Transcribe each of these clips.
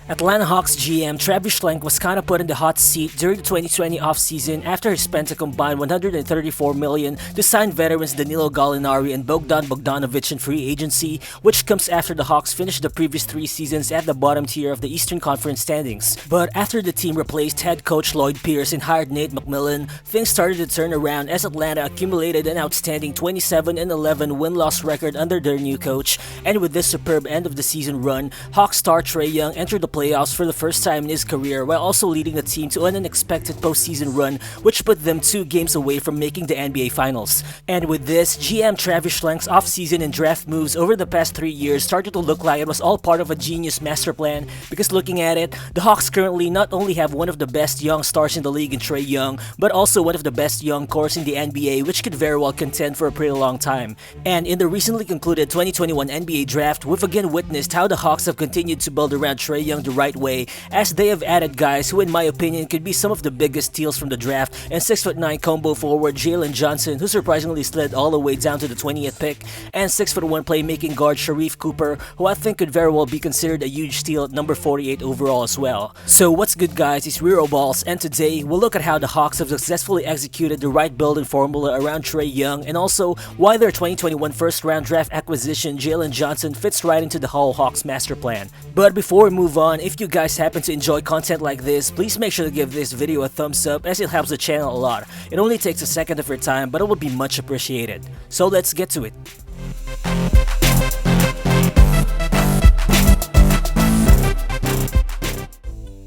Atlanta Hawks GM Travis Schlenk was kinda put in the hot seat during the 2020 offseason after he spent a combined $134 million to sign veterans Danilo Gallinari and Bogdan Bogdanovic in free agency, which comes after the Hawks finished the previous 3 seasons at the bottom tier of the Eastern Conference standings. But after the team replaced head coach Lloyd Pierce and hired Nate McMillan, things started to turn around as Atlanta accumulated an outstanding 27-11 win-loss record under their new coach, and with this superb end of the season run, Hawks star Trae Young entered the playoffs for the first time in his career while also leading the team to an unexpected postseason run which put them 2 games away from making the NBA Finals. And with this, GM Travis Schlenk's offseason and draft moves over the past 3 years started to look like it was all part of a genius master plan, because looking at it, the Hawks currently not only have one of the best young stars in the league in Trae Young, but also one of the best young cores in the NBA, which could very well contend for a pretty long time. And in the recently concluded 2021 NBA Draft, we've again witnessed how the Hawks have continued to build around Trae Young the right way, as they have added guys who in my opinion could be some of the biggest steals from the draft, and 6'9" combo forward Jalen Johnson, who surprisingly slid all the way down to the 20th pick, and 6'1" playmaking guard Sharife Cooper, who I think could very well be considered a huge steal at number 48 overall as well. So what's good guys, it's Rero Balls, and today we'll look at how the Hawks have successfully executed the right building formula around Trae Young, and also why their 2021 first round draft acquisition Jalen Johnson fits right into the whole Hawks master plan. But before we move on, if you guys happen to enjoy content like this, please make sure to give this video a thumbs up as it helps the channel a lot. It only takes a second of your time, but it would be much appreciated. So let's get to it.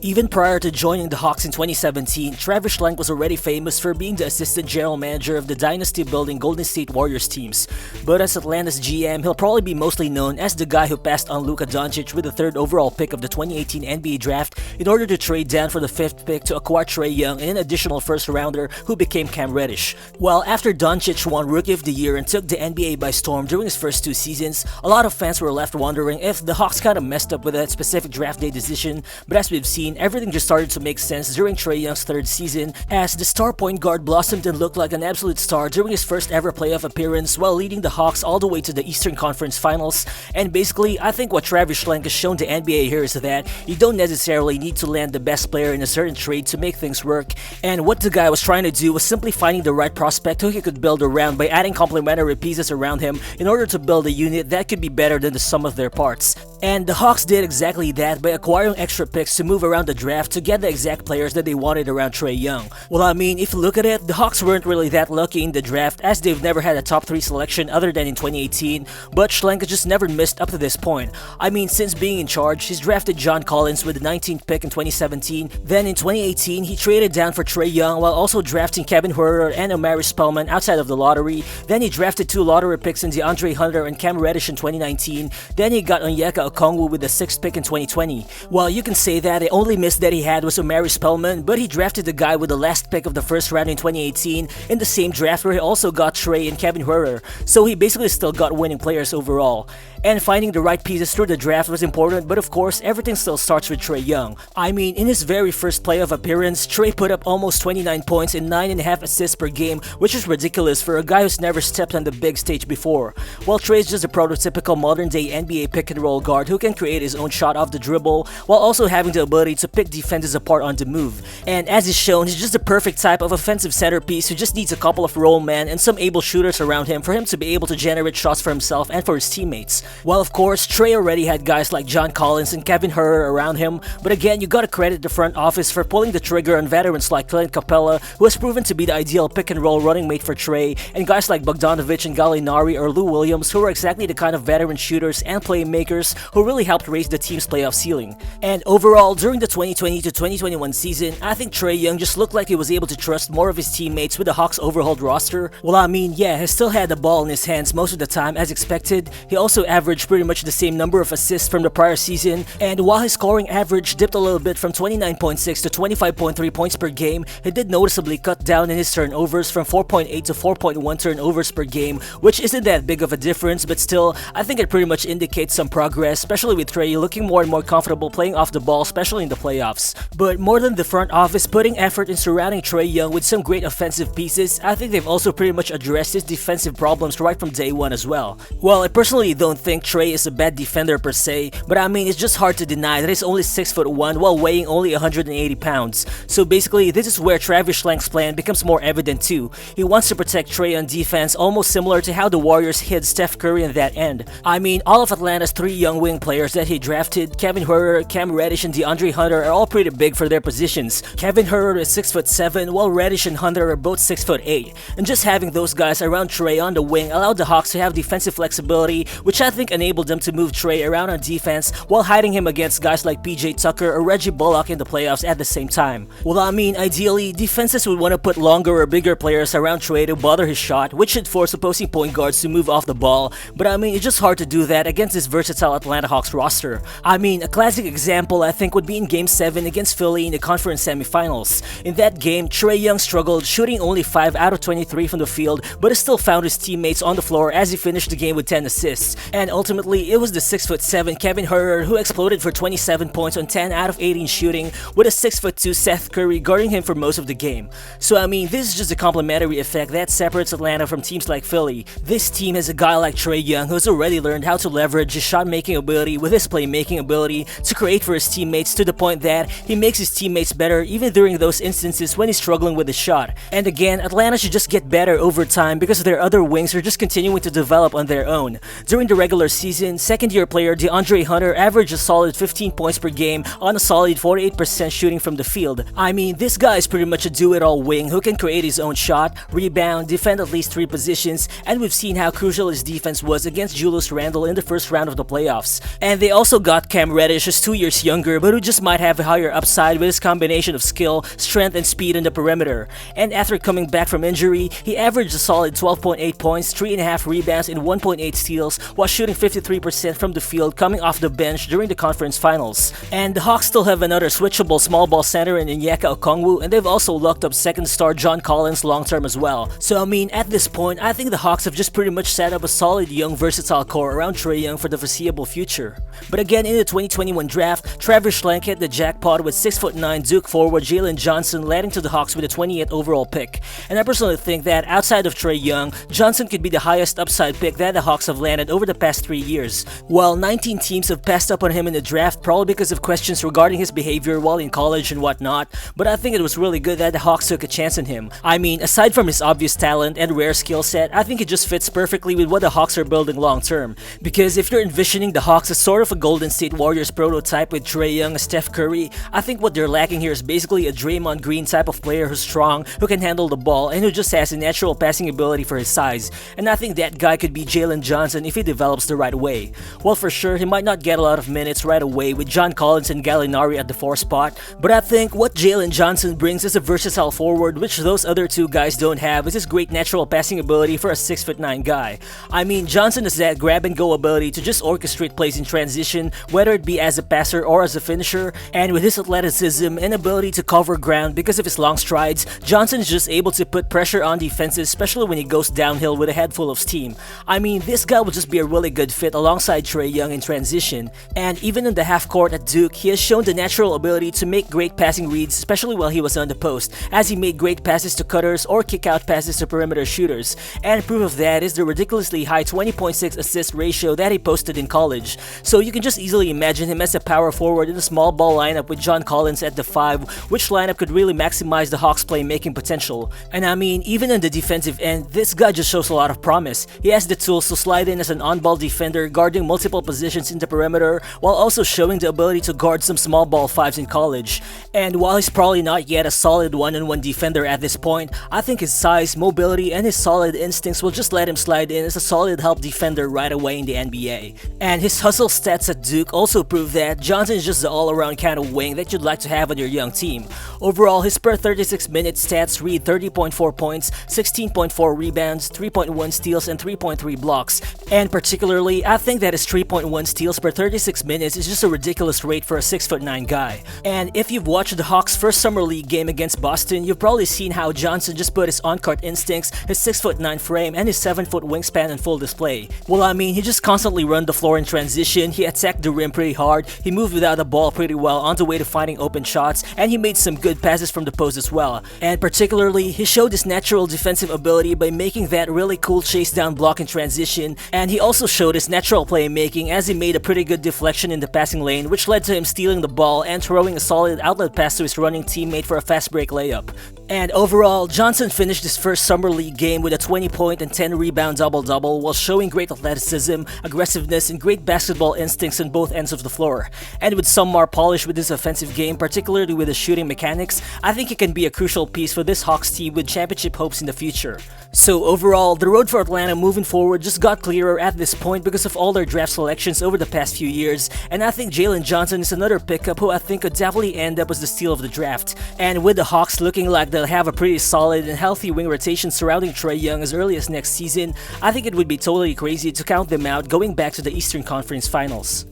Even prior to joining the Hawks in 2017, Travis Schlenk was already famous for being the assistant general manager of the dynasty-building Golden State Warriors teams. But as Atlanta's GM, he'll probably be mostly known as the guy who passed on Luka Doncic with the 3rd overall pick of the 2018 NBA Draft in order to trade down for the 5th pick to acquire Trae Young and an additional first-rounder who became Cam Reddish. While after Doncic won Rookie of the Year and took the NBA by storm during his first 2 seasons, a lot of fans were left wondering if the Hawks kinda messed up with that specific draft day decision, but as we've seen, everything just started to make sense during Trae Young's 3rd season, as the star point guard blossomed and looked like an absolute star during his first ever playoff appearance while leading the Hawks all the way to the Eastern Conference Finals. And basically, I think what Travis Schlenk has shown the NBA here is that you don't necessarily need to land the best player in a certain trade to make things work, and what the guy was trying to do was simply finding the right prospect who he could build around by adding complementary pieces around him in order to build a unit that could be better than the sum of their parts. And the Hawks did exactly that by acquiring extra picks to move around the draft to get the exact players that they wanted around Trae Young. Well, I mean, if you look at it, the Hawks weren't really that lucky in the draft, as they've never had a top 3 selection other than in 2018, but Schlenk has just never missed up to this point. I mean, since being in charge, he's drafted John Collins with the 19th pick in 2017, then in 2018, he traded down for Trae Young while also drafting Kevin Huerter and Omari Spellman outside of the lottery, then he drafted 2 lottery picks in DeAndre Hunter and Cam Reddish in 2019, then he got Onyeka Okongwu with the 6th pick in 2020. Well, you can say that the only miss that he had was Omari Spellman, but he drafted the guy with the last pick of the first round in 2018 in the same draft where he also got Trae and Kevin Huerter, so he basically still got winning players overall. And finding the right pieces through the draft was important, but of course, everything still starts with Trae Young. I mean, in his very first playoff appearance, Trae put up almost 29 points and 9.5 assists per game, which is ridiculous for a guy who's never stepped on the big stage before. While Trae is just a prototypical modern-day NBA pick-and-roll guard who can create his own shot off the dribble, while also having the ability to pick defenses apart on the move. And as is shown, he's just the perfect type of offensive centerpiece who just needs a couple of roll men and some able shooters around him for him to be able to generate shots for himself and for his teammates. While of course, Trae already had guys like John Collins and Kevin Huerter around him, but again, you gotta credit the front office for pulling the trigger on veterans like Clint Capella, who has proven to be the ideal pick-and-roll running mate for Trae, and guys like Bogdanovic and Gallinari or Lou Williams, who are exactly the kind of veteran shooters and playmakers who really helped raise the team's playoff ceiling. And overall, during the 2020 to 2021 season, I think Trae Young just looked like he was able to trust more of his teammates with the Hawks' overhauled roster. Well, I mean, yeah, he still had the ball in his hands most of the time as expected. He also averaged pretty much the same number of assists from the prior season, and while his scoring average dipped a little bit from 29.6 to 25.3 points per game, he did noticeably cut down in his turnovers from 4.8 to 4.1 turnovers per game, which isn't that big of a difference, but still, I think it pretty much indicates some progress especially with Trae looking more and more comfortable playing off the ball, especially in the playoffs. But more than the front office putting effort in surrounding Trae Young with some great offensive pieces, I think they've also pretty much addressed his defensive problems right from day one as well. Well, I personally don't think Trae is a bad defender per se, but I mean, it's just hard to deny that he's only 6'1" while weighing only 180 pounds. So basically, this is where Travis Schlenk's plan becomes more evident too. He wants to protect Trae on defense, almost similar to how the Warriors hid Steph Curry in that end. I mean, all of Atlanta's 3 young wing players that he drafted, Kevin Huerter, Cam Reddish, and DeAndre Hunter, are all pretty big for their positions. Kevin Huerter is 6'7", while Reddish and Hunter are both 6'8". And just having those guys around Trae on the wing allowed the Hawks to have defensive flexibility, which I think enabled them to move Trae around on defense while hiding him against guys like PJ Tucker or Reggie Bullock in the playoffs at the same time. Well, I mean, ideally, defenses would want to put longer or bigger players around Trae to bother his shot, which should force opposing point guards to move off the ball, but I mean, it's just hard to do that against this versatile Atlanta Hawks roster. I mean, a classic example I think would be in Game 7 against Philly in the conference semifinals. In that game, Trae Young struggled, shooting only 5 out of 23 from the field, but he still found his teammates on the floor as he finished the game with 10 assists. And ultimately, it was the 6'7" Kevin Huerter who exploded for 27 points on 10 out of 18 shooting, with a 6'2" Seth Curry guarding him for most of the game. So I mean, this is just a complementary effect that separates Atlanta from teams like Philly. This team has a guy like Trae Young who's already learned how to leverage his shot-making ability with his playmaking ability to create for his teammates, to the point that he makes his teammates better even during those instances when he's struggling with his shot. And again, Atlanta should just get better over time because their other wings are just continuing to develop on their own. During the regular season, second-year player DeAndre Hunter averaged a solid 15 points per game on a solid 48% shooting from the field. I mean, this guy is pretty much a do-it-all wing who can create his own shot, rebound, defend at least 3 positions, and we've seen how crucial his defense was against Julius Randle in the first round of the playoffs. And they also got Cam Reddish, who's 2 years younger, but who just might have a higher upside with his combination of skill, strength, and speed in the perimeter. And after coming back from injury, he averaged a solid 12.8 points, 3.5 rebounds, and 1.8 steals, while shooting 53% from the field coming off the bench during the conference finals. And the Hawks still have another switchable small ball center in Onyeka Okongwu, and they've also locked up second star John Collins long-term as well. So I mean, at this point, I think the Hawks have just pretty much set up a solid young versatile core around Trae Young for the foreseeable future. But again, in the 2021 draft, Travis Schlenk hit the jackpot with 6'9" Duke forward Jalen Johnson, leading to the Hawks with a 28th overall pick. And I personally think that outside of Trae Young, Johnson could be the highest upside pick that the Hawks have landed over the past 3 years. While 19 teams have passed up on him in the draft, probably because of questions regarding his behavior while in college and whatnot, but I think it was really good that the Hawks took a chance on him. I mean, aside from his obvious talent and rare skill set, I think it just fits perfectly with what the Hawks are building long term. Because if you're envisioning the Hawks as sort of a Golden State Warriors prototype with Trae Young and Steph Curry, I think what they're lacking here is basically a Draymond Green type of player who's strong, who can handle the ball, and who just has a natural passing ability for his size. And I think that guy could be Jalen Johnson if he develops the right way. Well, for sure, he might not get a lot of minutes right away with John Collins and Gallinari at the 4 spot, but I think what Jalen Johnson brings is a versatile forward which those other 2 guys don't have, is his great natural passing ability for a 6'9" guy. I mean, Johnson has that grab-and-go ability to just orchestrate plays in transition, whether it be as a passer or as a finisher, and with his athleticism and ability to cover ground because of his long strides, Johnson is just able to put pressure on defenses, especially when he goes downhill with a head full of steam. I mean, this guy will just be a really good fit alongside Trae Young in transition, and even in the half court at Duke, he has shown the natural ability to make great passing reads, especially while he was on the post, as he made great passes to cutters or kick-out passes to perimeter shooters, and proof of that is the ridiculously high 20.6 assist ratio that he posted in college. So you can just easily imagine him as a power forward in a small ball lineup with John Collins at the 5, which lineup could really maximize the Hawks' playmaking potential. And I mean, even on the defensive end, this guy just shows a lot of promise. He has the tools to slide in as an on-ball defender, guarding multiple positions in the perimeter, while also showing the ability to guard some small ball 5s in college. And while he's probably not yet a solid one-on-one defender at this point, I think his size, mobility, and his solid instincts will just let him slide in as a solid help defender right away in the NBA. And his hustle stats at Duke also prove that Johnson is just the all-around kind of wing that you'd like to have on your young team. Overall, his per 36-minute stats read 30.4 points, 16.4 rebounds, 3.1 steals, and 3.3 blocks. And particularly, I think that his 3.1 steals per 36 minutes is just a ridiculous rate for a 6'9" guy. And if you've watched the Hawks' first summer league game against Boston, you've probably seen how Johnson just put his on-court instincts, his 6'9" frame, and his 7-foot wingspan on full display. Well, I mean, he just constantly run the floor in transition transition, he attacked the rim pretty hard, he moved without the ball pretty well on the way to finding open shots, and he made some good passes from the post as well. And particularly, he showed his natural defensive ability by making that really cool chase down block in transition, and he also showed his natural playmaking as he made a pretty good deflection in the passing lane, which led to him stealing the ball and throwing a solid outlet pass to his running teammate for a fast break layup. And overall, Johnson finished his first Summer League game with a 20-point and 10-rebound double-double while showing great athleticism, aggressiveness, and great basketball instincts on both ends of the floor. And with some more polish with his offensive game, particularly with his shooting mechanics, I think he can be a crucial piece for this Hawks team with championship hopes in the future. So overall, the road for Atlanta moving forward just got clearer at this point because of all their draft selections over the past few years, and I think Jalen Johnson is another pickup who I think could definitely end up as the steal of the draft. And with the Hawks looking like they'll have a pretty solid and healthy wing rotation surrounding Trae Young as early as next season, I think it would be totally crazy to count them out going back to the Eastern Conference Finals.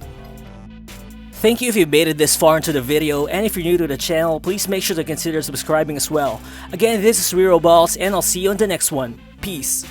Thank you if you made it this far into the video, and if you're new to the channel, please make sure to consider subscribing as well. Again, this is Balls, and I'll see you on the next one. Peace.